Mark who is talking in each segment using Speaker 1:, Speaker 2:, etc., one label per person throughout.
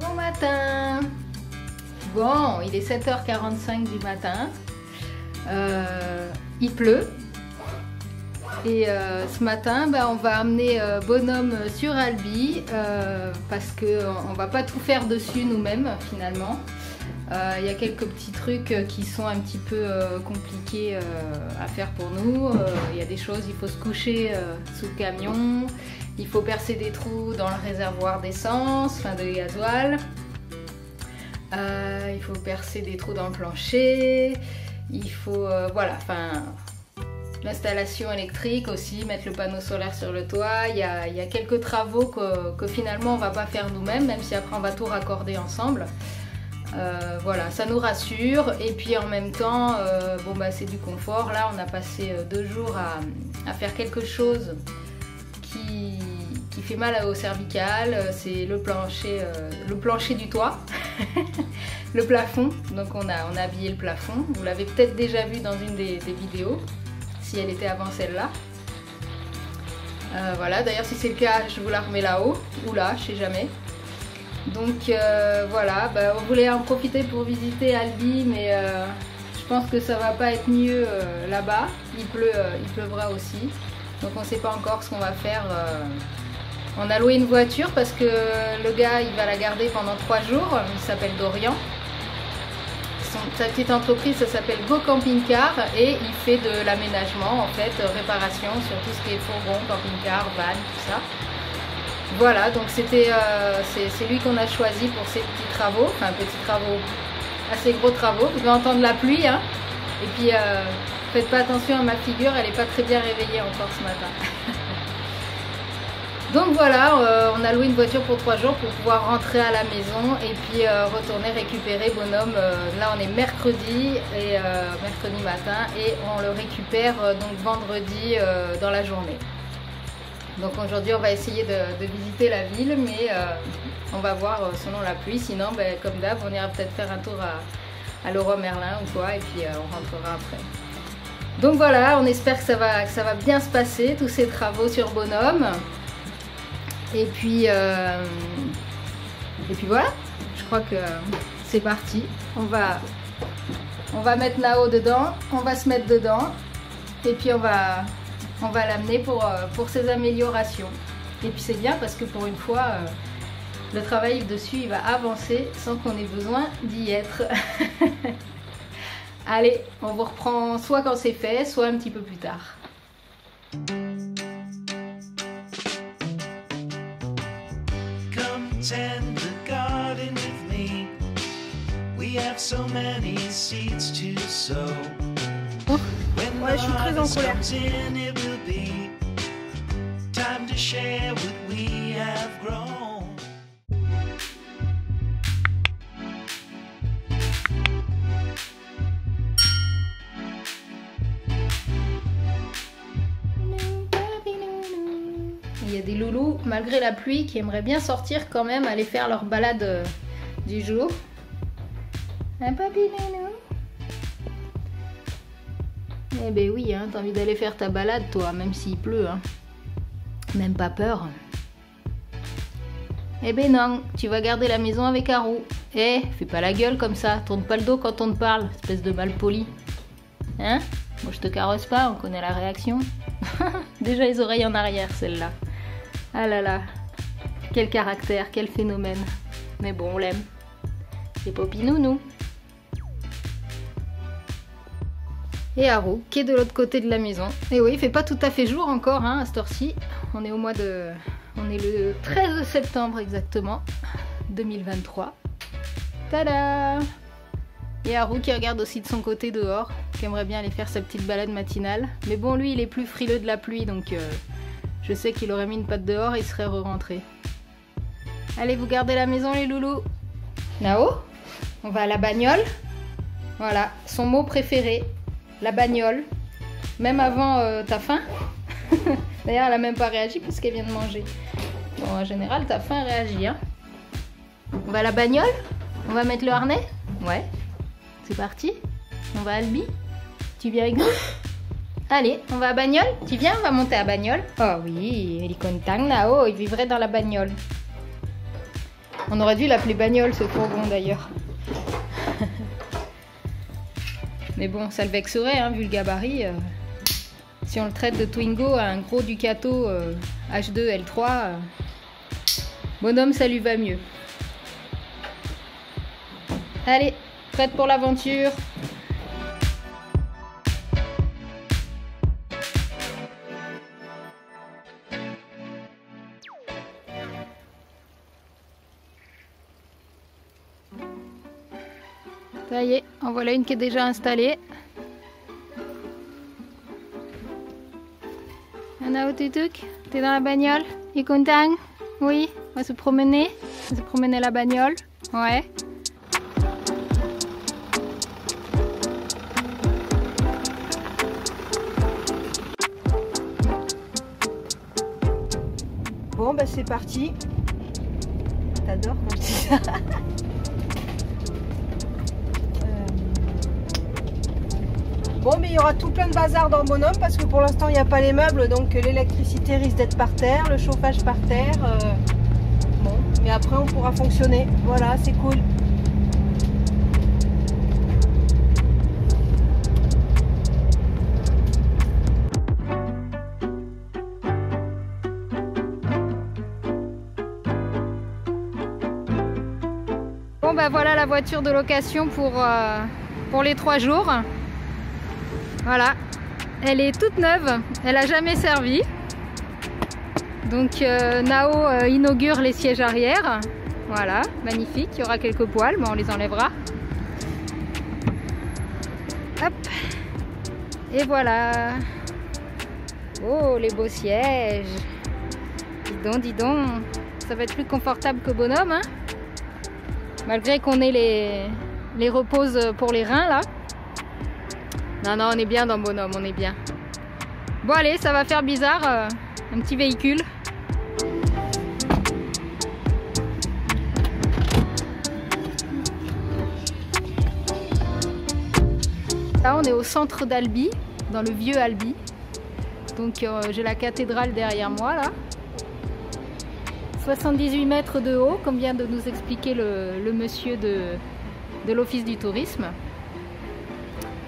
Speaker 1: Bon matin. Bon, il est 7h45 du matin. Il pleut. Et ce matin, on va amener Bonhomme sur Albi parce qu'on ne va pas tout faire dessus nous-mêmes finalement. Il y a quelques petits trucs qui sont un petit peu compliqués à faire pour nous. Il y a des choses, il faut se coucher sous le camion, il faut percer des trous dans le réservoir d'essence, enfin de gasoil. Il faut percer des trous dans le plancher. Il faut, voilà, enfin, l'installation électrique aussi, mettre le panneau solaire sur le toit. Il y a quelques travaux que finalement on va pas faire nous-mêmes, même si après on va tout raccorder ensemble. Voilà, ça nous rassure et puis en même temps, c'est du confort. Là, on a passé 2 jours à faire quelque chose qui fait mal au cervical. C'est le plancher du toit, le plafond. Donc on a habillé le plafond. Vous l'avez peut-être déjà vu dans une des vidéos, si elle était avant celle-là. Voilà, d'ailleurs si c'est le cas, je vous la remets là-haut ou là, je sais jamais. Donc voilà, on voulait en profiter pour visiter Albi, mais je pense que ça va pas être mieux là-bas. Il pleuvra aussi, donc on ne sait pas encore ce qu'on va faire. On a loué une voiture parce que le gars il va la garder pendant 3 jours. Il s'appelle Dorian. Sa petite entreprise, ça s'appelle Go Camping Car et il fait de l'aménagement en fait, réparation sur tout ce qui est fourgon, camping-car, van, tout ça. Voilà, donc c'est lui qu'on a choisi pour ces petits travaux, enfin petits travaux, assez gros travaux. Vous allez entendre la pluie, hein. Et puis faites pas attention à ma figure, elle n'est pas très bien réveillée encore ce matin. Donc voilà, on a loué une voiture pour 3 jours pour pouvoir rentrer à la maison et puis retourner récupérer Bonhomme. Là on est mercredi matin et on le récupère donc vendredi dans la journée. Donc aujourd'hui on va essayer de visiter la ville, mais on va voir selon la pluie. Sinon comme d'hab on ira peut-être faire un tour à Leroy Merlin ou quoi et puis on rentrera après. Donc voilà, on espère que ça va bien se passer, tous ces travaux sur Bonhomme. Et puis voilà, je crois que c'est parti. On va mettre Nao dedans, on va se mettre dedans et puis on va l'amener pour ses améliorations. Et puis c'est bien parce que pour une fois, le travail dessus il va avancer sans qu'on ait besoin d'y être. Allez, on vous reprend soit quand c'est fait, soit un petit peu plus tard.
Speaker 2: Tend the garden with me. We have so many seeds to sow.
Speaker 1: Ouais, je suis très en colère.
Speaker 2: It will be time to share what we have grown.
Speaker 1: Il y a des loulous, malgré la pluie, qui aimeraient bien sortir quand même, aller faire leur balade du jour. Un papy nounou. Eh ben oui, hein, t'as envie d'aller faire ta balade toi, même s'il pleut. Hein. Même pas peur. Eh ben non, tu vas garder la maison avec Haru. Eh, fais pas la gueule comme ça, tourne pas le dos quand on te parle, espèce de malpoli. Hein? Moi je te caresse pas, on connaît la réaction. Déjà les oreilles en arrière, celle-là. Ah là là, quel caractère, quel phénomène. Mais bon, on l'aime. C'est Poppy Nounou. Et Haru, qui est de l'autre côté de la maison. Et oui, il fait pas tout à fait jour encore, hein, à cette heure-ci. On est le 13 septembre exactement, 2023. Tada! Et Haru qui regarde aussi de son côté dehors, qui aimerait bien aller faire sa petite balade matinale. Mais bon, lui, il est plus frileux de la pluie, donc je sais qu'il aurait mis une patte dehors et il serait re-rentré. Allez, vous gardez la maison, les loulous. Nao, on va à la bagnole. Voilà, son mot préféré, la bagnole. Même avant, t'as faim? D'ailleurs, elle a même pas réagi parce qu'elle vient de manger. Bon, en général, t'as faim, réagit, hein. On va à la bagnole? On va mettre le harnais? Ouais. C'est parti? On va à Albi? Tu viens avec nous? Allez, on va à bagnole? Tu viens? On va monter à bagnole? Oh oui, il est content, Nao, il vivrait dans la bagnole. On aurait dû l'appeler bagnole ce fourgon d'ailleurs. Mais bon, ça le vexerait, hein, vu le gabarit. Si on le traite de Twingo à un gros Ducato H2 L3, bonhomme, ça lui va mieux. Allez, prête pour l'aventure. Ça y est, en voilà une qui est déjà installée. Anna Tutuk, t'es dans la bagnole? Tu es content? Oui, on va se promener. On va se promener la bagnole. Ouais.
Speaker 3: Bon, bah c'est parti. T'adores quand je dis ça. Bon, mais il y aura tout plein de bazar dans le bonhomme parce que pour l'instant il n'y a pas les meubles, donc l'électricité risque d'être par terre, le chauffage par terre. Bon, mais après on pourra fonctionner. Voilà, c'est cool.
Speaker 1: Bon bah voilà la voiture de location pour les 3 jours. Voilà, elle est toute neuve, elle a jamais servi. Donc Nao inaugure les sièges arrière. Voilà, magnifique, il y aura quelques poils, mais on les enlèvera. Hop, et voilà. Oh, les beaux sièges. Dis donc, ça va être plus confortable que bonhomme, hein. Malgré qu'on ait les reposes pour les reins là. Non, non, on est bien dans bonhomme, on est bien. Bon allez, ça va faire bizarre, un petit véhicule. Là on est au centre d'Albi, dans le vieux Albi. Donc j'ai la cathédrale derrière moi là. 78 mètres de haut, comme vient de nous expliquer le monsieur de l'office du tourisme.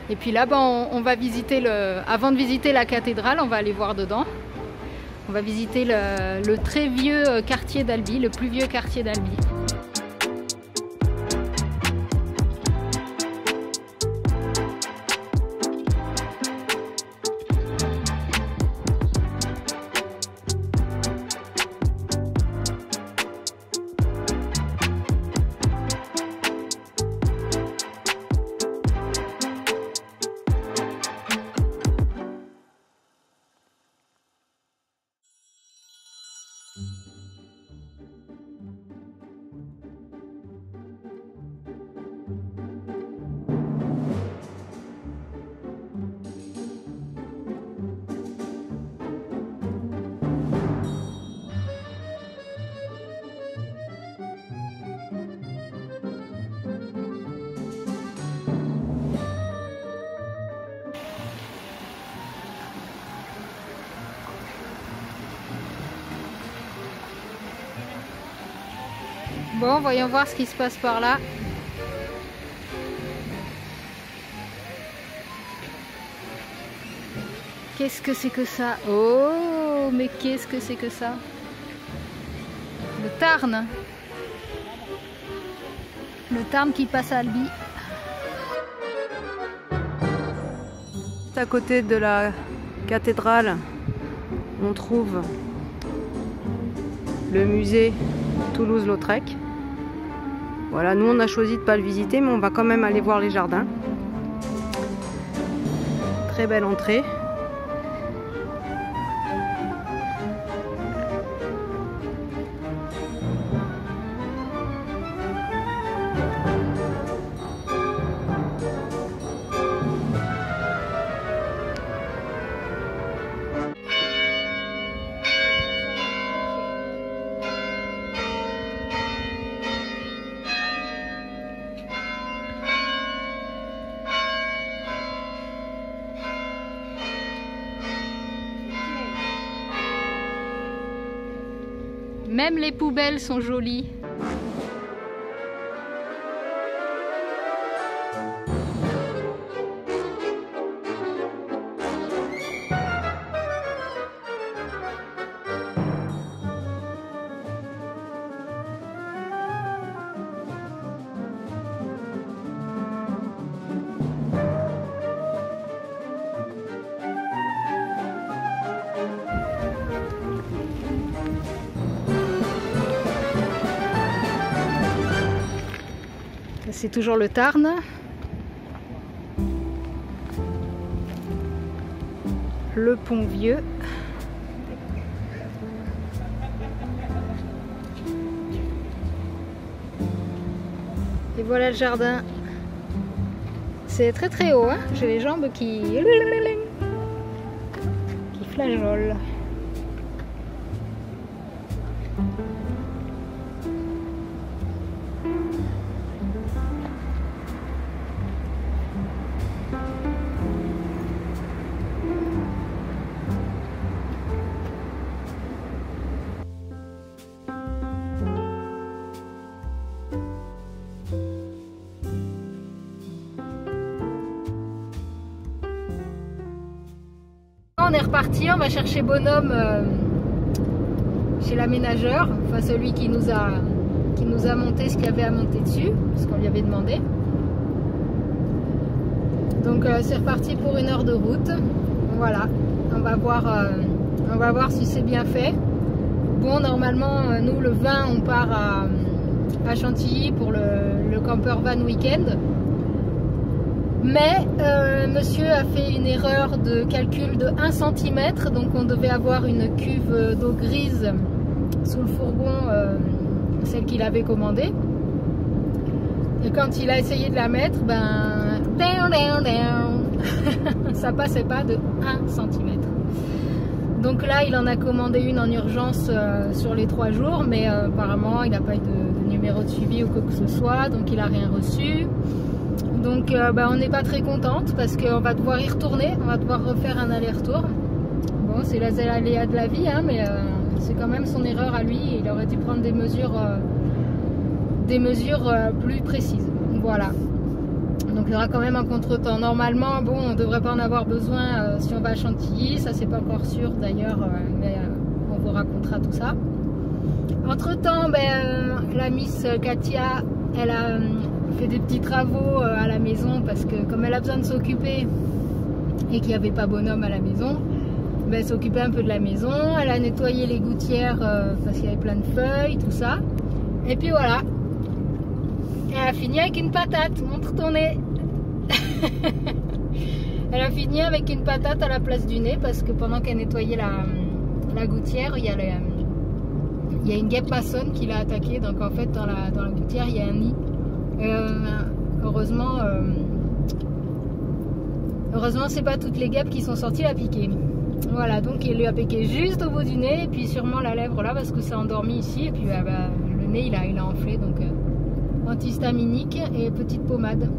Speaker 1: Et puis là, ben, on va visiter avant de visiter la cathédrale, on va aller voir dedans. On va visiter le très vieux quartier d'Albi, le plus vieux quartier d'Albi. Bon, voyons voir ce qui se passe par là. Qu'est-ce que c'est que ça? Oh, mais qu'est-ce que c'est que ça? Le Tarn. Le Tarn qui passe à Albi.
Speaker 3: À côté de la cathédrale, on trouve le musée Toulouse-Lautrec. Voilà, nous on a choisi de ne pas le visiter, mais on va quand même aller voir les jardins. Très belle entrée.
Speaker 1: Même les poubelles sont jolies. c'est toujours le Tarn. Le pont vieux. Et voilà le jardin. C'est très très haut, hein. J'ai les jambes qui flageolent. On est reparti, on va chercher Bonhomme chez l'aménageur, enfin celui qui nous a monté ce qu'il y avait à monter dessus, ce qu'on lui avait demandé. Donc c'est reparti pour 1 heure de route. Voilà, on va voir si c'est bien fait. Bon, normalement, nous le 20, on part à Chantilly pour le camper van week-end. Mais monsieur a fait une erreur de calcul de 1 cm, donc on devait avoir une cuve d'eau grise sous le fourgon, celle qu'il avait commandée. Et quand il a essayé de la mettre, ben ça passait pas de 1 cm. Donc là, il en a commandé une en urgence sur les 3 jours, mais apparemment il n'a pas eu de numéro de suivi ou quoi que ce soit, donc il n'a rien reçu. Donc on n'est pas très contente parce qu'on va devoir y retourner, on va devoir refaire un aller-retour. Bon, c'est les aléas de la vie, hein, mais c'est quand même son erreur à lui. Il aurait dû prendre des mesures plus précises. Voilà. Donc il y aura quand même un contretemps. Normalement, bon, on ne devrait pas en avoir besoin si on va à Chantilly. Ça, c'est pas encore sûr d'ailleurs, mais on vous racontera tout ça. Entre-temps, la Miss Katia, elle a fait des petits travaux à la maison parce que comme elle a besoin de s'occuper et qu'il n'y avait pas Bonhomme à la maison, elle s'occupait un peu de la maison. Elle a nettoyé les gouttières parce qu'il y avait plein de feuilles, tout ça. Et puis voilà, elle a fini avec une patate. Montre ton nez. Elle a fini avec une patate à la place du nez parce que pendant qu'elle nettoyait la gouttière, il y a une guêpe maçonne qui l'a attaquée. Donc en fait dans la gouttière il y a un nid. Heureusement c'est pas toutes les guêpes qui sont sorties la piquer. Voilà, donc il lui a piqué juste au bout du nez et puis sûrement la lèvre là parce que c'est endormi ici et puis le nez il a enflé, donc antihistaminique et petite pommade.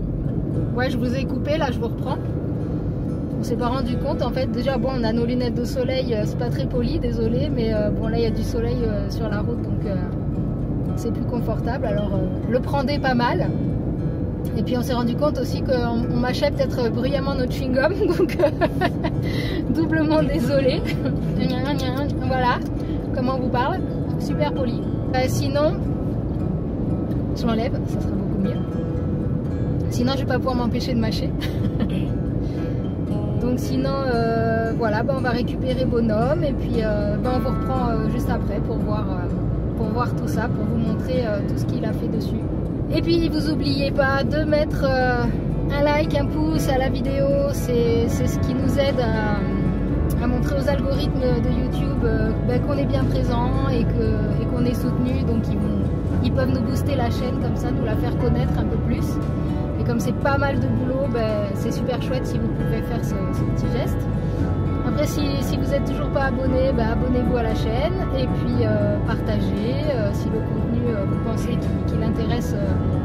Speaker 1: Ouais, je vous ai coupé, là je vous reprends. On s'est pas rendu compte en fait. Déjà bon, on a nos lunettes de soleil, c'est pas très poli, désolé, mais bon là il y a du soleil sur la route, donc c'est plus confortable. Alors le prendez pas mal. Et puis on s'est rendu compte aussi qu'on mâchait peut-être bruyamment notre chewing-gum, donc doublement désolé. Voilà comment on vous parle, super poli. Sinon, je m'enlève, ça sera beaucoup mieux. Sinon je vais pas pouvoir m'empêcher de mâcher. Donc sinon voilà, on va récupérer Bonhomme et puis on vous reprend juste après pour voir tout ça, pour vous montrer tout ce qu'il a fait dessus. Et puis vous n'oubliez pas de mettre un like, un pouce à la vidéo, c'est ce qui nous aide à montrer aux algorithmes de YouTube qu'on est bien présent et qu'on est soutenu, donc ils peuvent nous booster la chaîne comme ça, nous la faire connaître un peu plus. Et comme c'est pas mal de boulot, c'est super chouette si vous pouvez faire ce petit geste. Après, si vous n'êtes toujours pas abonné, abonnez-vous à la chaîne et puis partagez si le contenu vous pensez qu'il intéresse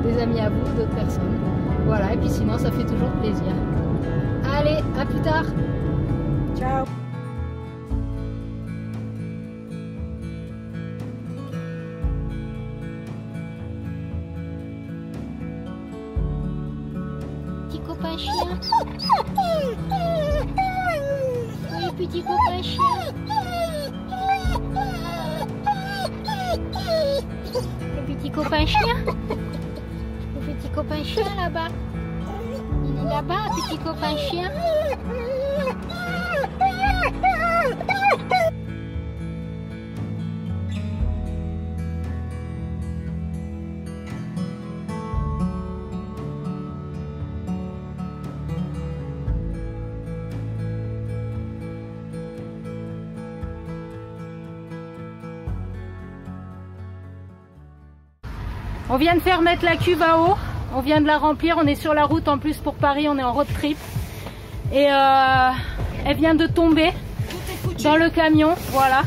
Speaker 1: des amis à vous, d'autres personnes. Voilà, et puis sinon ça fait toujours plaisir. Allez, à plus tard.
Speaker 3: Ciao.
Speaker 1: Petit copain chien. Oui, petit copain chien. Le petit copain chien. Le petit copain chien là-bas. Il est là-bas, petit copain chien. On vient de faire mettre la cuve à eau. On vient de la remplir. On est sur la route en plus pour Paris. On est en road trip. Et elle vient de tomber dans le camion. Voilà.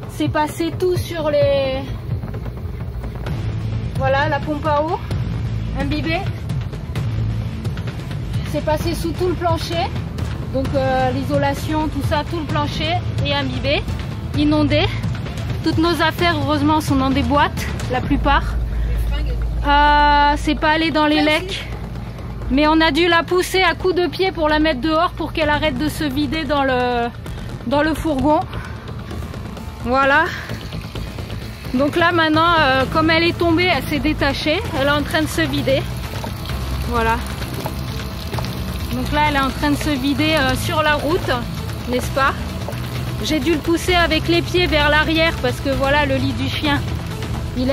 Speaker 1: C'est passé tout sur les... Voilà, la pompe à eau. Imbibée. C'est passé sous tout le plancher. Donc l'isolation, tout ça, tout le plancher est imbibé, inondé. Toutes nos affaires, heureusement, sont dans des boîtes, la plupart. C'est pas allé dans les lecs. Mais on a dû la pousser à coups de pied pour la mettre dehors pour qu'elle arrête de se vider dans le fourgon. Voilà. Donc là maintenant, comme elle est tombée, elle s'est détachée. Elle est en train de se vider. Voilà. Donc là, elle est en train de se vider sur la route, n'est-ce pas? J'ai dû le pousser avec les pieds vers l'arrière parce que voilà, le lit du chien, il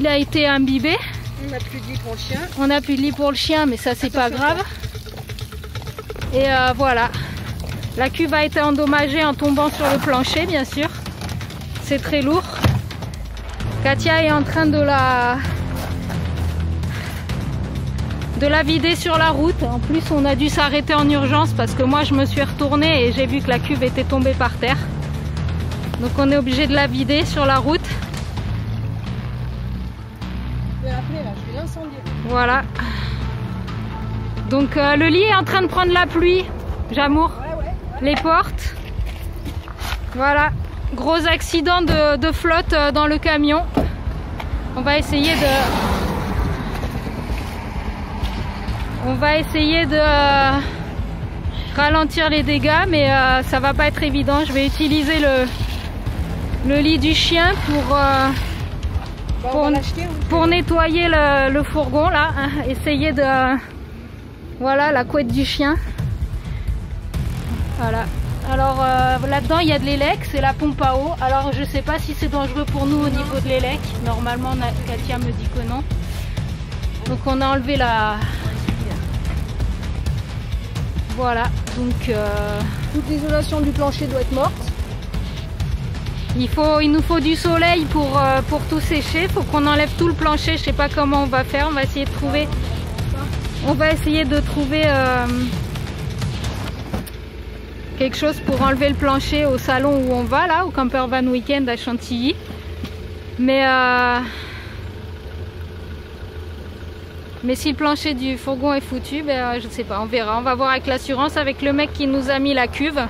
Speaker 1: a été imbibé.
Speaker 3: On n'a plus de lit pour le chien.
Speaker 1: On n'a plus de lit pour le chien, mais ça, c'est pas grave. Et voilà. La cuve a été endommagée en tombant sur le plancher, bien sûr. C'est très lourd. Katia est en train de la vider sur la route. En plus, on a dû s'arrêter en urgence parce que moi, je me suis retournée et j'ai vu que la cuve était tombée par terre. Donc, on est obligé de la vider sur la route.
Speaker 3: Je vais l'appeler là, je vais l'incendier.
Speaker 1: Voilà. Donc, le lit est en train de prendre la pluie. J'amour. Les portes. Voilà. Gros accident de flotte dans le camion. On va essayer de ralentir les dégâts, mais ça va pas être évident. Je vais utiliser le lit du chien pour nettoyer le fourgon là. Essayer de... Voilà la couette du chien. Voilà. Alors là-dedans il y a de l'élec, c'est la pompe à eau. Alors je sais pas si c'est dangereux pour nous au niveau de l'élec. Normalement Katia me dit que non. Donc on a enlevé la... Voilà, donc
Speaker 3: toute l'isolation du plancher doit être morte.
Speaker 1: Il nous faut du soleil pour tout sécher. Il faut qu'on enlève tout le plancher. Je sais pas comment on va faire. On va essayer de trouver. Quelque chose pour enlever le plancher au salon où on va là, au Camper Van Weekend à Chantilly. Mais si le plancher du fourgon est foutu, ben, je ne sais pas, on verra. On va voir avec l'assurance, avec le mec qui nous a mis la cuve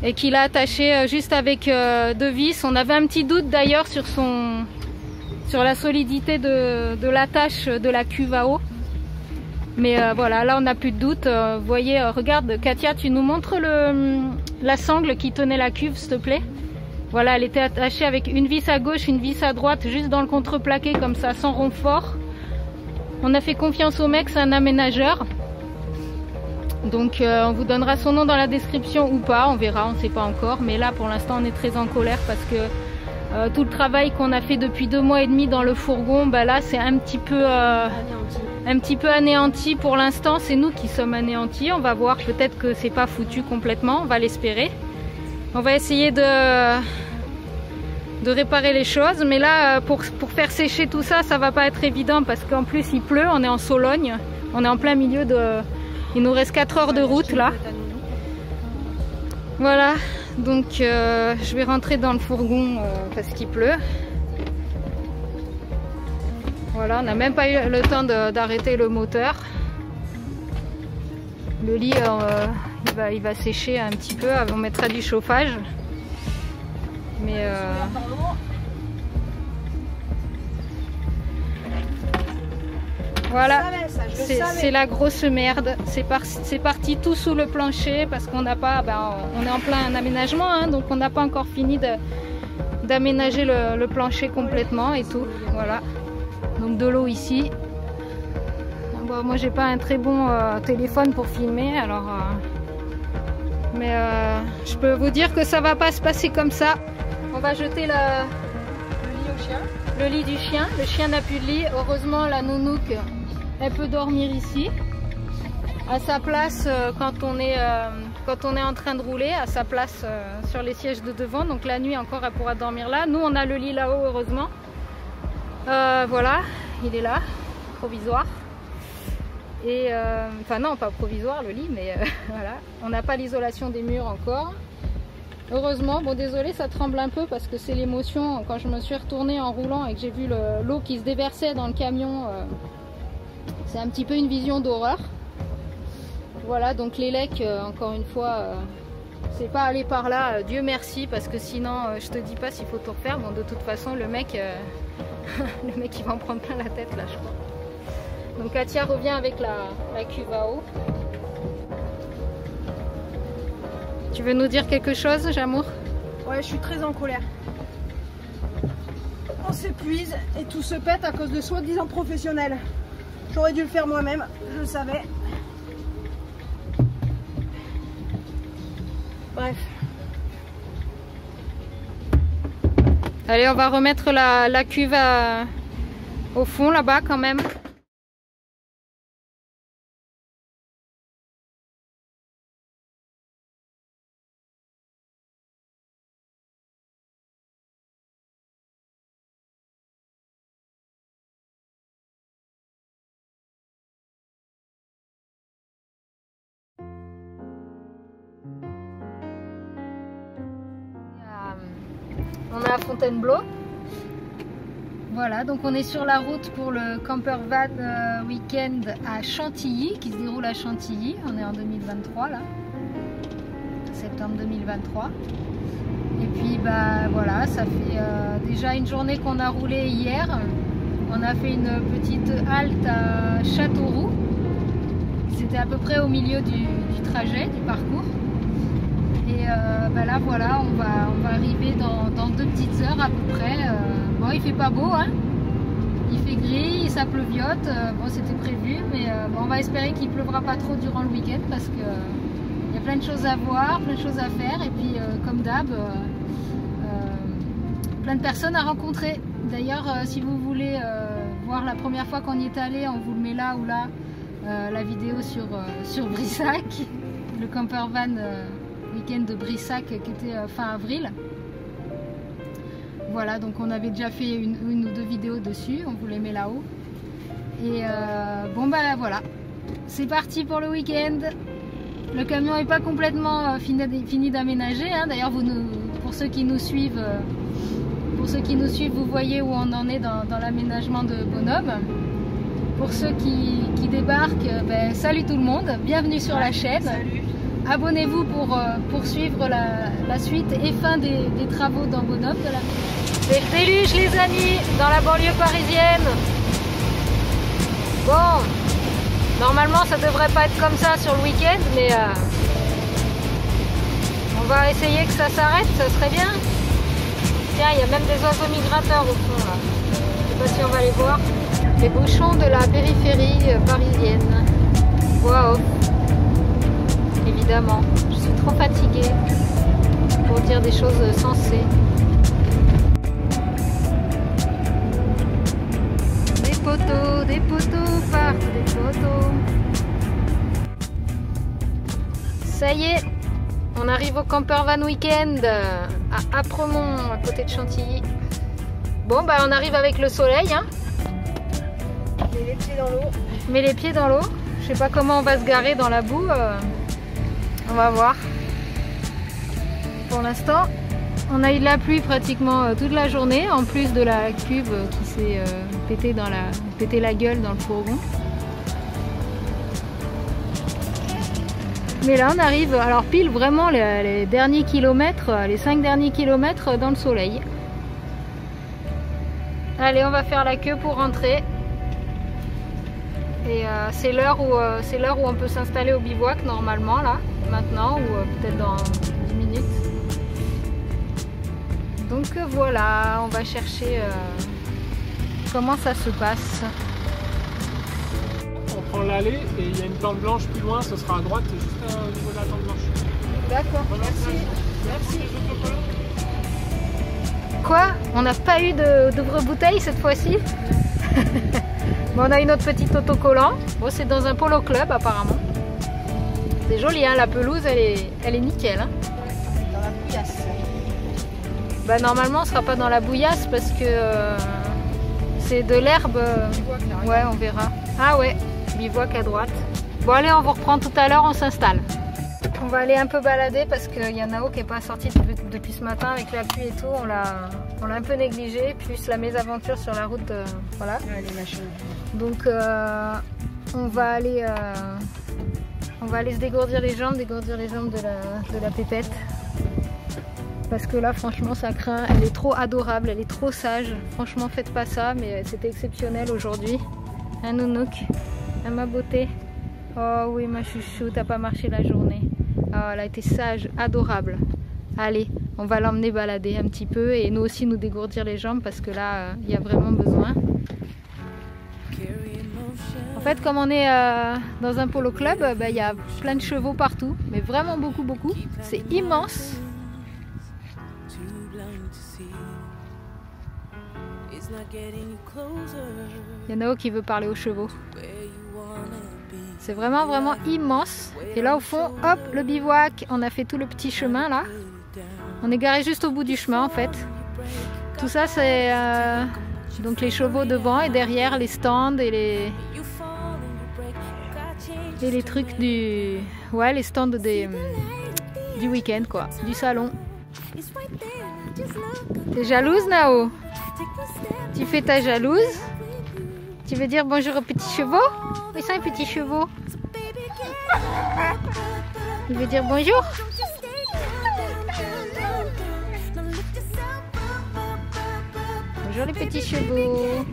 Speaker 1: et qui l'a attaché juste avec 2 vis. On avait un petit doute d'ailleurs sur la solidité de l'attache de la cuve à eau. Mais voilà, là on n'a plus de doute. Vous voyez, regarde Katia, tu nous montres la sangle qui tenait la cuve, s'il te plaît. Voilà, elle était attachée avec une vis à gauche, une vis à droite, juste dans le contreplaqué comme ça, sans renfort. On a fait confiance au mec, c'est un aménageur. Donc on vous donnera son nom dans la description ou pas, on verra, on ne sait pas encore. Mais là pour l'instant on est très en colère parce que tout le travail qu'on a fait depuis 2 mois et demi dans le fourgon, bah là c'est un petit peu anéanti pour l'instant. C'est nous qui sommes anéantis, on va voir, peut-être que c'est pas foutu complètement, on va l'espérer. On va essayer de réparer les choses, mais là pour faire sécher tout ça, ça va pas être évident parce qu'en plus il pleut, on est en Sologne, on est en plein milieu de... Il nous reste 4 heures de route là. Voilà, donc je vais rentrer dans le fourgon parce qu'il pleut. Voilà, on n'a même pas eu le temps d'arrêter le moteur. Le lit il va sécher un petit peu, on mettra du chauffage. Mais voilà, c'est la grosse merde. C'est parti tout sous le plancher parce qu'on n'a pas, on est en plein aménagement, hein, donc on n'a pas encore fini d'aménager le plancher complètement et tout. Voilà, donc de l'eau ici. Bon, moi j'ai pas un très bon téléphone pour filmer, alors mais je peux vous dire que ça va pas se passer comme ça. On va jeter le lit au chien. Le lit du chien. Le chien n'a plus de lit. Heureusement, la nounouk, elle peut dormir ici. À sa place, quand on est en train de rouler, à sa place sur les sièges de devant. Donc la nuit encore, elle pourra dormir là. Nous, on a le lit là-haut, heureusement. Voilà, il est là, provisoire. Et enfin non, pas provisoire le lit, mais voilà. On n'a pas l'isolation des murs encore. Heureusement, bon désolé, ça tremble un peu parce que c'est l'émotion. Quand je me suis retournée en roulant et que j'ai vu l'eau qui se déversait dans le camion, c'est un petit peu une vision d'horreur. Voilà, donc les lecs, encore une fois, c'est pas aller par là, Dieu merci, parce que sinon, je te dis pas s'il faut tout refaire. Bon, de toute façon, le mec, le mec il va en prendre plein la tête là, je crois. Donc Katia revient avec la cuve à eau. Tu veux nous dire quelque chose, Jamour?
Speaker 3: Ouais, je suis très en colère. On s'épuise et tout se pète à cause de soi-disant professionnels. J'aurais dû le faire moi-même, je le savais. Bref.
Speaker 1: Allez, on va remettre la cuve au fond là-bas quand même. On est à Fontainebleau. Voilà, donc on est sur la route pour le camper van week-end à Chantilly, qui se déroule à Chantilly. On est en 2023 là, septembre 2023. Et puis bah voilà, ça fait déjà une journée qu'on a roulé hier. On a fait une petite halte à Châteauroux. C'était à peu près au milieu du trajet, du parcours. Et bah là voilà, on va arriver dans 2 petites heures à peu près. Bon, il fait pas beau, hein, il fait gris, ça pleuviote. Bon, c'était prévu, mais bon, on va espérer qu'il pleuvra pas trop durant le week-end parce que il y a plein de choses à voir, plein de choses à faire. Et puis comme d'hab, plein de personnes à rencontrer. D'ailleurs, si vous voulez voir la première fois qu'on y est allé, on vous le met là ou là, la vidéo sur Brissac, le camper van week-end de Brissac qui était fin avril. Voilà, donc on avait déjà fait une ou 2 vidéos dessus, on vous les met là-haut. Et bon bah voilà, c'est parti pour le week-end. Le camion n'est pas complètement fini d'aménager, hein. D'ailleurs pour ceux qui nous suivent, vous voyez où on en est dans l'aménagement de Bonhomme. Pour ceux qui débarquent, ben, salut tout le monde, bienvenue sur la chaîne.
Speaker 3: Salut.
Speaker 1: Abonnez-vous pour poursuivre la suite et fin des travaux dans Bonhomme. C'est le déluge les amis, dans la banlieue parisienne. Bon, normalement ça devrait pas être comme ça sur le week-end, mais on va essayer que ça s'arrête, ça serait bien. Tiens, il y a même des oiseaux migrateurs au fond là. Je sais pas si on va les voir. Les bouchons de la périphérie parisienne. Waouh. Évidemment, je suis trop fatiguée pour dire des choses sensées. Des poteaux, partout des poteaux. Ça y est, on arrive au camper van week-end à Apremont, à côté de Chantilly. Bon, bah on arrive avec le soleil, hein.
Speaker 3: Mets les pieds dans l'eau.
Speaker 1: Mets les pieds dans l'eau. Je sais pas comment on va se garer dans la boue. On va voir. Pour l'instant, on a eu de la pluie pratiquement toute la journée, en plus de la cuve qui s'est pété la gueule dans le fourgon. Mais là, on arrive, alors pile vraiment les derniers kilomètres, les 5 derniers kilomètres dans le soleil. Allez, on va faire la queue pour rentrer. Et c'est l'heure où on peut s'installer au bivouac normalement là, maintenant ou peut-être dans 10 minutes. Donc voilà, on va chercher comment ça se passe.
Speaker 4: On prend l'allée et il y a une tente blanche plus loin, ce sera à droite, juste au niveau de la tente blanche.
Speaker 1: D'accord,
Speaker 4: Voilà,
Speaker 1: merci. Quoi? On n'a pas eu d'ouvre-bouteille cette fois-ci? Bon, on a une autre petite autocollant. Bon, c'est dans un polo club apparemment. C'est joli, hein, la pelouse elle est nickel. Hein.
Speaker 3: Dans la bouillasse.
Speaker 1: Bah, normalement on sera pas dans la bouillasse parce que C'est de l'herbe. Ouais, on verra. Ah ouais, bivouac à droite. Bon allez, on vous reprend tout à l'heure, on s'installe. On va aller un peu balader parce qu'il y a Nao qui n'est pas sorti depuis ce matin avec la pluie et tout. On l'a un peu négligé, plus la mésaventure sur la route. Voilà. Donc on va aller se dégourdir les jambes de la pépette. Parce que là franchement ça craint, elle est trop adorable, elle est trop sage. Franchement faites pas ça, mais c'était exceptionnel aujourd'hui. Un nounouk, à ma beauté. Oh oui ma chouchou, t'as pas marché la journée. Oh, elle a été sage, adorable. Allez, on va l'emmener balader un petit peu et nous aussi nous dégourdir les jambes parce que là il y a vraiment besoin. En fait comme on est dans un polo club, il y a plein de chevaux partout, mais vraiment beaucoup. C'est immense. Il y en a qui veut parler aux chevaux. C'est vraiment immense. Et là au fond, hop, le bivouac. On a fait tout le petit chemin là. On est garé juste au bout du chemin en fait. Tout ça c'est donc les chevaux devant et derrière les stands et les trucs du... Ouais, les stands du week-end quoi, du salon. T'es jalouse Nao? Tu fais ta jalouse? Tu veux dire bonjour aux petits chevaux? Où sont les petits chevaux? Tu veux dire bonjour? Bonjour les petits chevaux.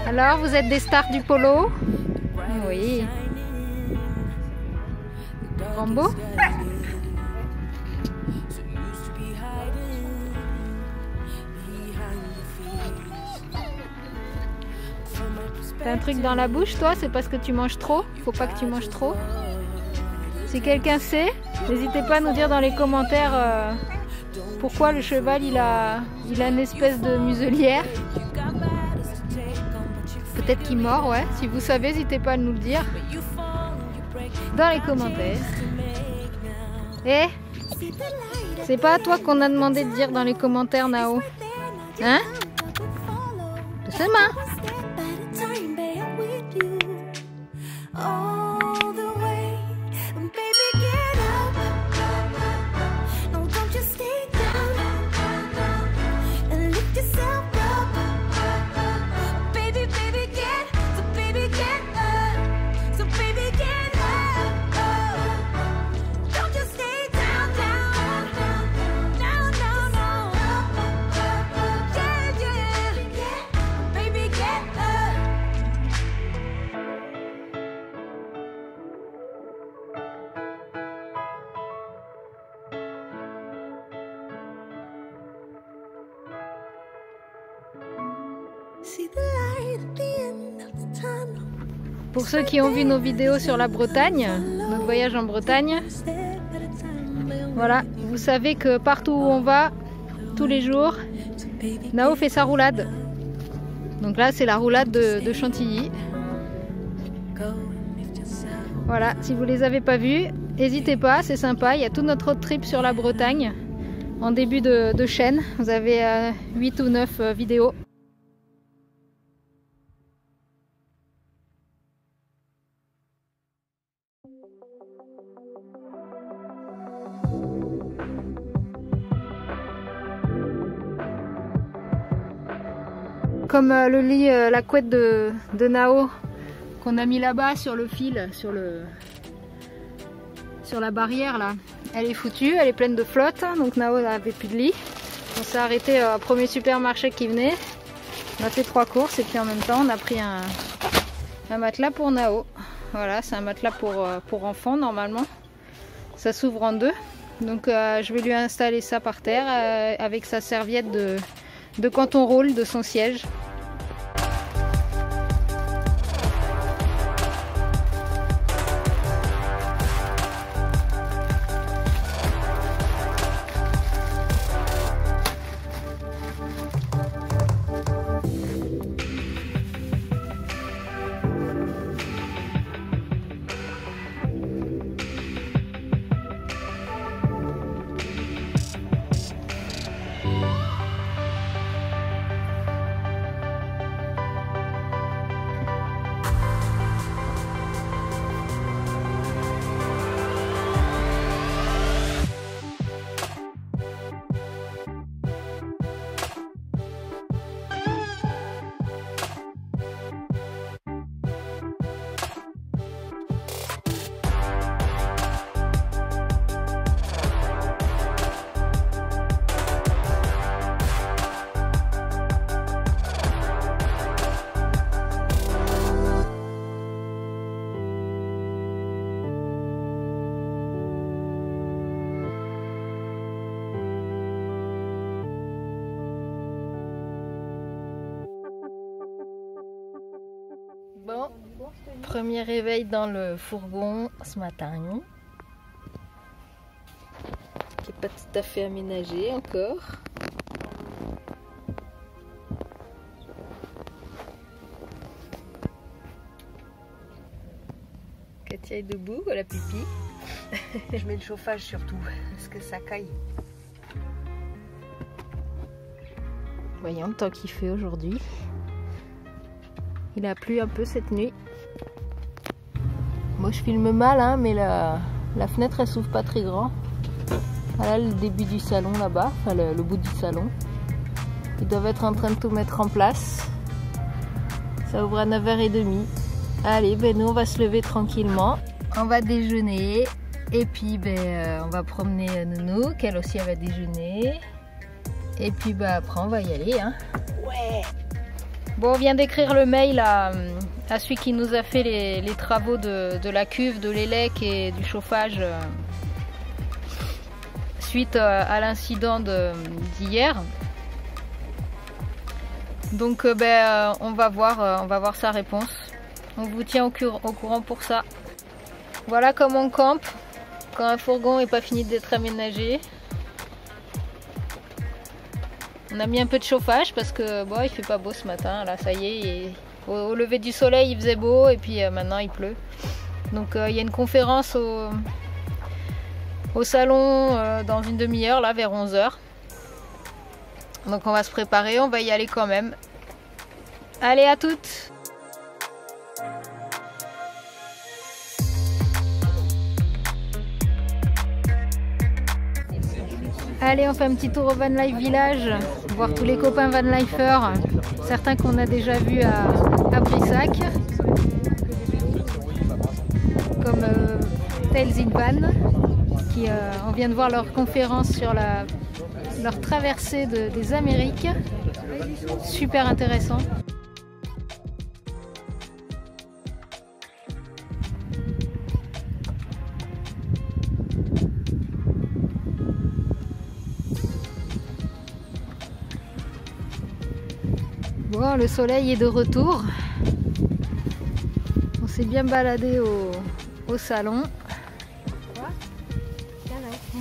Speaker 1: Alors, vous êtes des stars du polo? Oui. Rambo? T'as un truc dans la bouche, toi? C'est parce que tu manges trop? Faut pas que tu manges trop. Si quelqu'un sait, n'hésitez pas à nous dire dans les commentaires pourquoi le cheval il a une espèce de muselière. Peut-être qu'il mord, ouais. Si vous savez, n'hésitez pas à nous le dire dans les commentaires. Eh, c'est pas à toi qu'on a demandé de dire dans les commentaires, Nao. Hein? Doucement. Pour ceux qui ont vu nos vidéos sur la Bretagne, notre voyage en Bretagne, voilà, vous savez que partout où on va, tous les jours, Nao fait sa roulade. Donc là, c'est la roulade de Chantilly. Voilà, si vous les avez pas vus, n'hésitez pas, c'est sympa. Il y a tout notre road trip sur la Bretagne en début de chaîne. Vous avez 8 ou 9 vidéos. Comme le lit, la couette de Nao qu'on a mis là-bas sur le fil, sur la barrière là, elle est foutue, elle est pleine de flotte, donc Nao n'avait plus de lit. On s'est arrêté au premier supermarché qui venait, on a fait 3 courses et puis en même temps on a pris un matelas pour Nao. Voilà, c'est un matelas pour enfants normalement, ça s'ouvre en 2, donc je vais lui installer ça par terre avec sa serviette de quand on roule de son siège. Bon, premier réveil dans le fourgon ce matin. Qui n'est pas tout à fait aménagé encore. Katia est debout, elle a pipi.
Speaker 3: Je mets le chauffage surtout, parce que ça caille.
Speaker 1: Voyons le temps qu'il fait aujourd'hui. Il a plu un peu cette nuit. Moi je filme mal, hein, mais la fenêtre elle s'ouvre pas très grand. Voilà le début du salon là-bas, enfin le bout du salon. Ils doivent être en train de tout mettre en place. Ça ouvre à 9h30. Allez, ben nous on va se lever tranquillement. On va déjeuner. Et puis ben, on va promener Nounou, qu'elle aussi elle va déjeuner. Et puis ben, après on va y aller. Hein.
Speaker 3: Ouais.
Speaker 1: Bon, on vient d'écrire le mail à celui qui nous a fait les travaux de la cuve, de l'élec et du chauffage suite à l'incident d'hier. Donc ben, on va voir sa réponse. On vous tient au courant pour ça. Voilà comment on campe quand un fourgon n'est pas fini d'être aménagé. On a mis un peu de chauffage parce que bon, il fait pas beau ce matin. Là, ça y est, au lever du soleil, il faisait beau et puis maintenant il pleut. Donc il y a une conférence au salon dans une demi-heure, là, vers 11h. Donc on va se préparer, on va y aller quand même. Allez, à toutes! Allez, on fait un petit tour au Van Life Village, voir tous les copains Van Lifers, certains qu'on a déjà vus à Brissac, comme Tales in Van, qui on vient de voir leur conférence sur leur traversée des Amériques, super intéressant. Bon, le soleil est de retour. On s'est bien baladé au salon.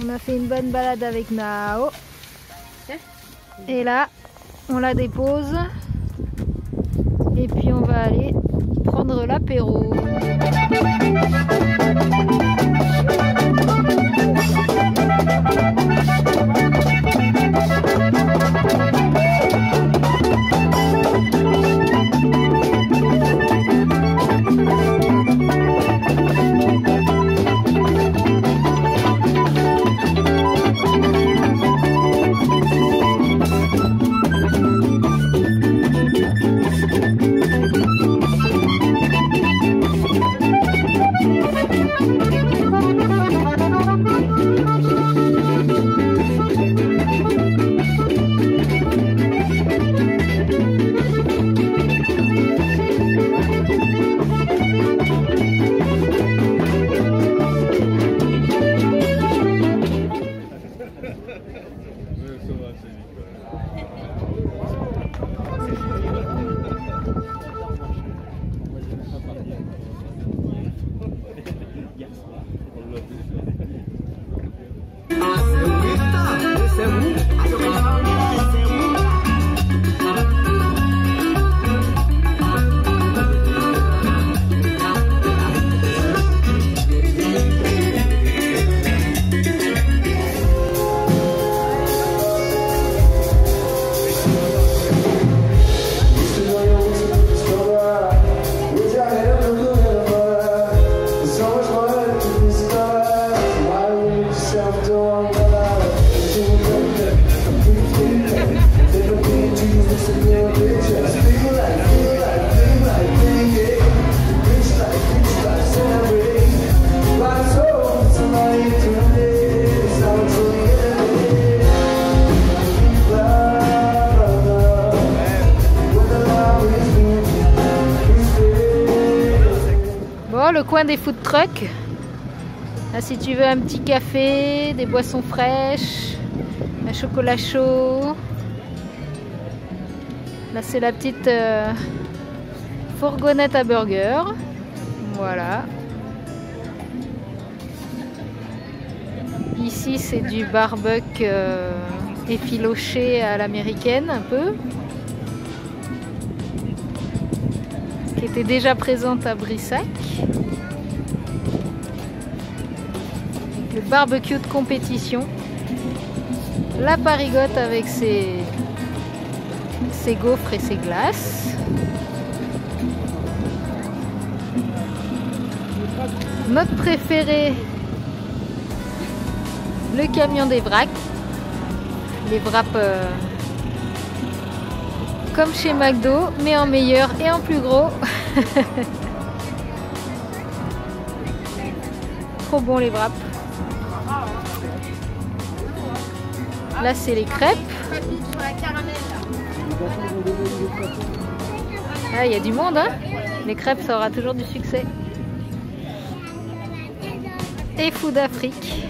Speaker 1: On a fait une bonne balade avec Nao. Et là, on la dépose. Et puis on va aller prendre l'apéro. Le coin des food trucks. Là, si tu veux un petit café, des boissons fraîches, un chocolat chaud. Là, c'est la petite Fourgonnette à burger. Voilà. Ici, c'est du barbecue effiloché à l'américaine, un peu. Qui était déjà présente à Brissac. Le barbecue de compétition. La Parigotte avec ses gaufres et ses glaces. Notre préféré, le camion des vracs. Les wraps comme chez McDo, mais en meilleur et en plus gros. Trop bon les wraps. Là c'est les crêpes. Ah, il y a du monde, hein. Les crêpes, ça aura toujours du succès. Et Food Afrique.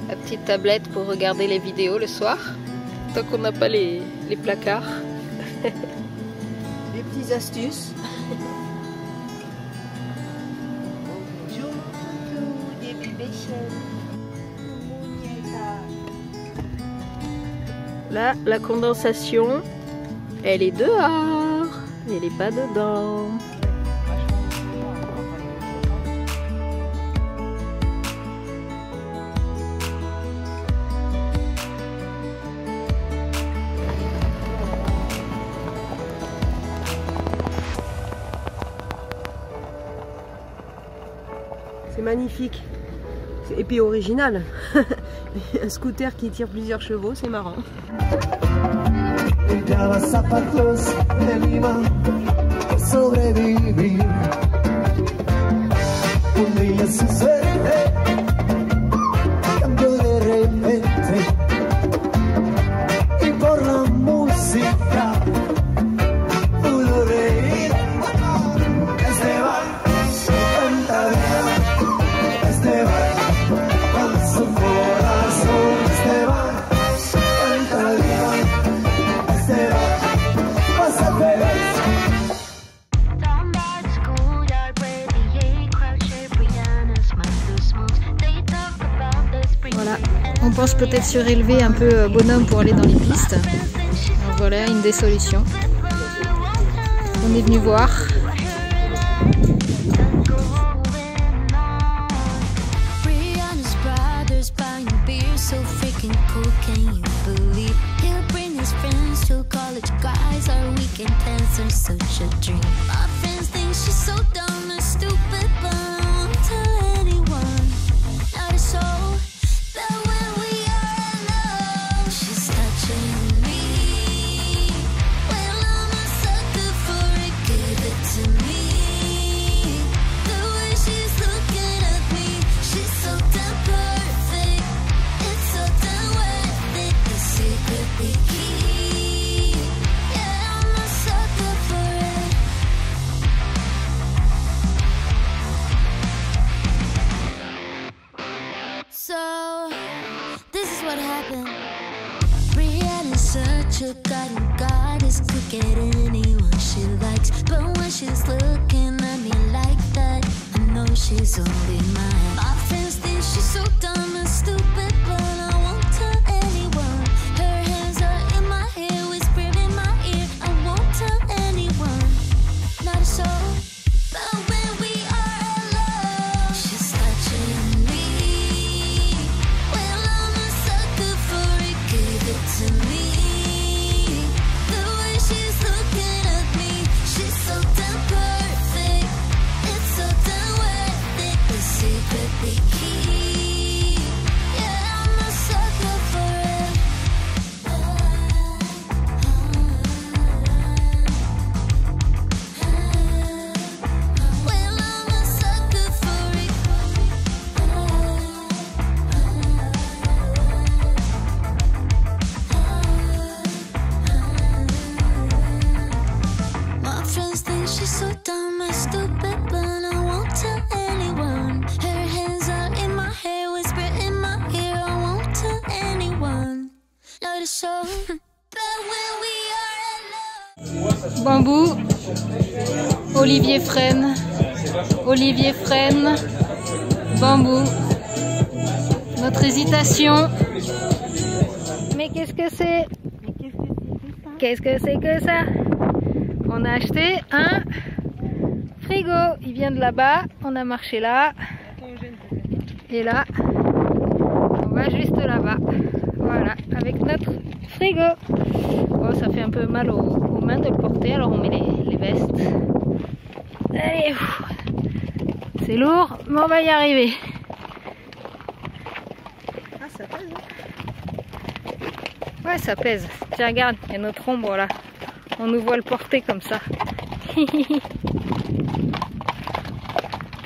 Speaker 1: La petite tablette pour regarder les vidéos le soir, tant qu'on n'a pas les placards.
Speaker 3: Des petites astuces.
Speaker 1: Là, la condensation, elle est dehors, elle n'est pas dedans.
Speaker 3: C'est magnifique. Et puis original. Un scooter qui tire plusieurs chevaux, c'est marrant.
Speaker 1: Voilà, on pense peut-être surélever un peu bonhomme pour aller dans les pistes. Alors voilà une des solutions. On est venu voir.
Speaker 5: So, this is what happened. Brianna's such a goddess, could get anyone she likes. But when she's looking at me like that, I know she's only mine. My friends think she's so dumb and stupid, but I won't tell anyone. Her hands are in my hair, whispering in my ear. I won't tell anyone, not a soul. But when we are alone, she's
Speaker 1: Bambou. Olivier freine. Olivier freine. Bambou. Notre hésitation. Mais qu'est-ce que c'est? Qu'est-ce que c'est que ça? On a acheté un frigo. Il vient de là-bas. On a marché là. Et là, on va juste là-bas. Voilà, avec notre frigo. Bon, ça fait un peu mal aux mains de le porter, alors on met les vestes. Allez, c'est lourd, mais on va y arriver.
Speaker 3: Ah, ça pèse, hein?
Speaker 1: Ouais, ça pèse. Tiens, regarde, il y a notre ombre là. On nous voit le porter comme ça. Puis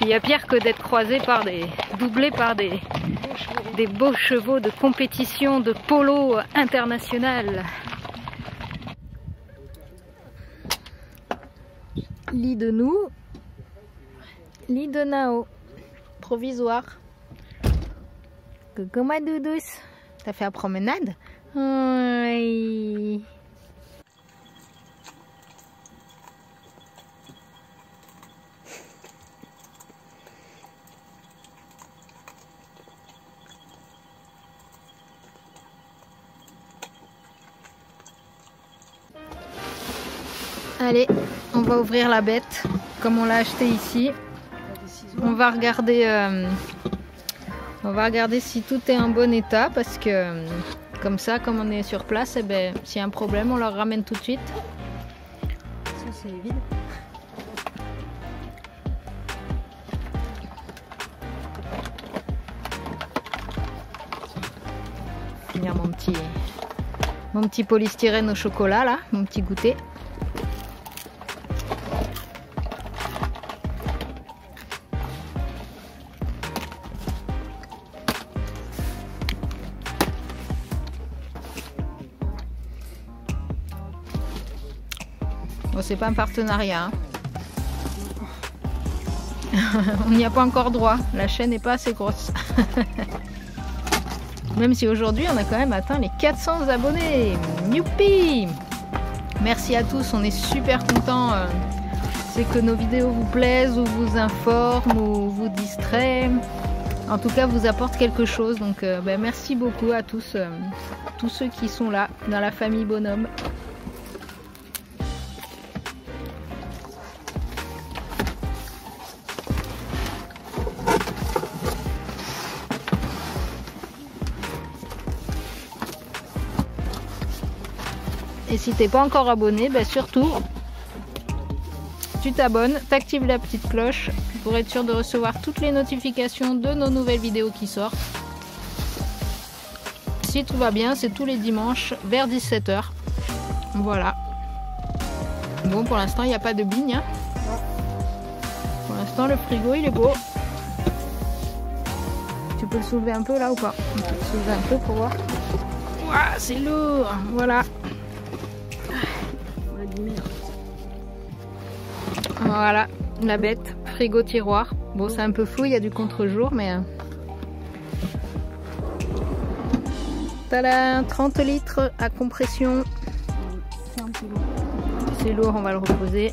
Speaker 1: il y a pire que d'être croisé par doublé par des beaux chevaux de compétition de polo international. Lit de nous, lit de Nao, provisoire. Coucou ma doudouce, t'as fait la promenade? Oui. Allez, on va ouvrir la bête comme on l'a acheté ici. On va regarder si tout est en bon état parce que comme ça, comme on est sur place, eh ben, s'il y a un problème, on leur ramène tout de suite.
Speaker 3: Ça, c'est vide.
Speaker 1: Finir mon petit polystyrène au chocolat là, mon petit goûter. Bon, c'est pas un partenariat, hein. On n'y a pas encore droit, la chaîne n'est pas assez grosse. Même si aujourd'hui on a quand même atteint les 400 abonnés. Youpi! Merci à tous, on est super contents. C'est que nos vidéos vous plaisent, ou vous informent, ou vous distraient. En tout cas, vous apportent quelque chose. Donc merci beaucoup à tous, tous ceux qui sont là dans la famille Bonhomme. Et si t'es pas encore abonné, bah surtout, tu t'abonnes, t'actives la petite cloche pour être sûr de recevoir toutes les notifications de nos nouvelles vidéos qui sortent. Si tout va bien, c'est tous les dimanches vers 17 h. Voilà. Bon, pour l'instant, il n'y a pas de bigne. Hein. Pour l'instant, le frigo, il est beau. Tu peux le soulever un peu là ou pas? On peut le soulever un peu pour voir. Ouah, c'est lourd. Voilà. Voilà, la bête, frigo tiroir. Bon, c'est un peu flou, il y a du contre-jour, mais... Tada, 30 litres à compression. C'est lourd, on va le reposer.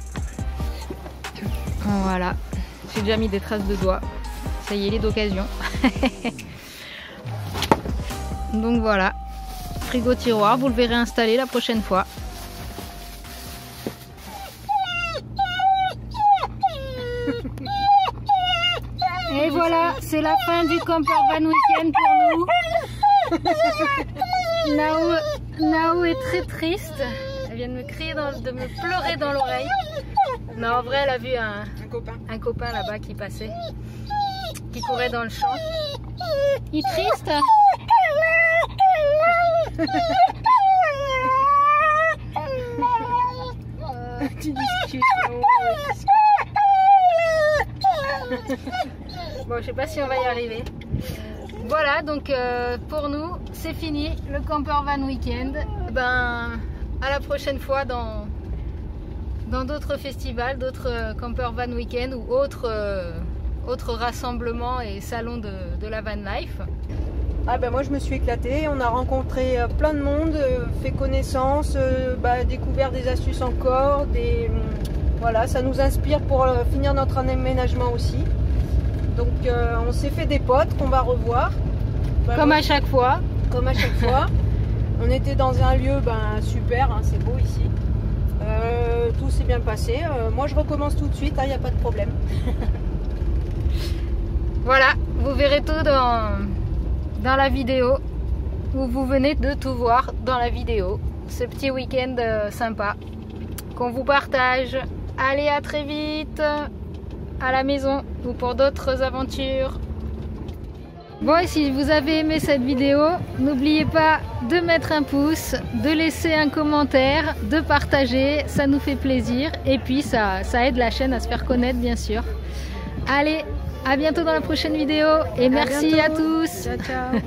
Speaker 1: Voilà, j'ai déjà mis des traces de doigts. Ça y est, il est d'occasion. Donc voilà, frigo tiroir, vous le verrez installé la prochaine fois. Et voilà, c'est la fin du camper van week-end pour nous. Nao est très triste. Elle vient de me crier, de me pleurer dans l'oreille. Non, en vrai, elle a vu un copain là-bas qui passait, qui courait dans le champ. Il est triste. Tu discutes. Bon, je sais pas si on va y arriver. Voilà, donc pour nous, c'est fini le camper van week-end. Ben, à la prochaine fois dans d'autres festivals, d'autres camper van week-end ou autres rassemblements et salons de la van life.
Speaker 3: Ah ben moi je me suis éclatée, on a rencontré plein de monde, fait connaissance, découvert des astuces encore, voilà, ça nous inspire pour finir notre aménagement aussi. Donc on s'est fait des potes qu'on va revoir.
Speaker 1: Comme à chaque fois.
Speaker 3: Comme à chaque fois. On était dans un lieu super, hein, c'est beau ici. Tout s'est bien passé. Moi je recommence tout de suite, il n'y a pas de problème.
Speaker 1: Voilà, vous verrez tout dans la vidéo, où vous venez de tout voir dans la vidéo. Ce petit week-end sympa qu'on vous partage. Allez, à très vite à la maison ou pour d'autres aventures. Bon, et si vous avez aimé cette vidéo, n'oubliez pas de mettre un pouce, de laisser un commentaire, de partager, ça nous fait plaisir. Et puis ça aide la chaîne à se faire connaître, bien sûr. Allez, à bientôt dans la prochaine vidéo et merci à tous.
Speaker 3: Ciao, ciao.